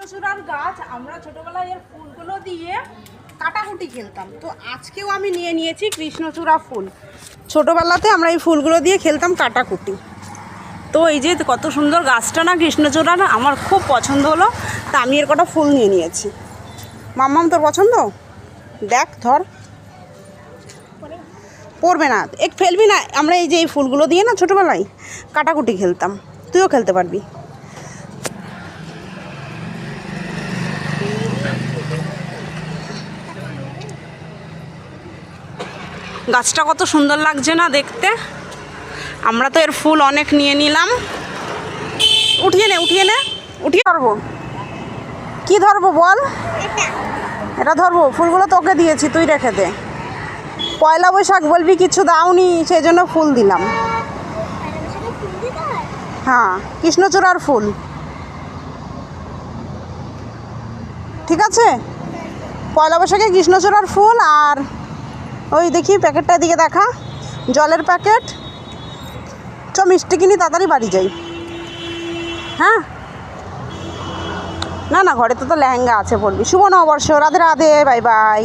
কৃষ্ণচূড়ার গাছ আমরা ছোটবেলায় এর ফুলগুলো দিয়ে কাটাকুটি খেলতাম। তো আজকেও আমি নিয়ে নিয়েছি কৃষ্ণচূড়া ফুল। ছোটবেলাতে আমরা এই ফুলগুলো দিয়ে খেলতাম কাটাকুটি। তো এই যে কত সুন্দর গাছটা না কৃষ্ণচূড়া, না আমার খুব পছন্দ হলো, তা আমি এর কটা ফুল নিয়ে নিয়েছি। মাম্মাম তোর পছন্দ? দেখ ধর, পড়বে না, এক ফেলবি না। আমরা এই যে এই ফুলগুলো দিয়ে না ছোটোবেলায় কাটাকুটি খেলতাম, তুইও খেলতে পারবি। গাছটা কত সুন্দর লাগছে না দেখতে। আমরা তো এর ফুল অনেক নিয়ে নিলাম। উঠিয়ে নে উঠিয়ে ধরবো। কি ধরবো বল? এটা ধরবো, ফুলগুলো তোকে দিয়েছি, তুই রেখে দে। পয়লা বৈশাখ বলবি কিছু দাওনি, সেই জন্য ফুল দিলাম। হ্যাঁ, কৃষ্ণচূড়ার ফুল, ঠিক আছে। পয়লা বৈশাখে কৃষ্ণচূড়ার ফুল। আর ওই দেখি প্যাকেটটার দিকে দেখা, জলের প্যাকেট। চ মিষ্টি কিনি, তাড়াতাড়ি বাড়ি যাই। হ্যাঁ, না ঘরে তো লেহেঙ্গা আছে, পড়বি। শুভ নববর্ষ, রাধে রাধে, বাই বাই।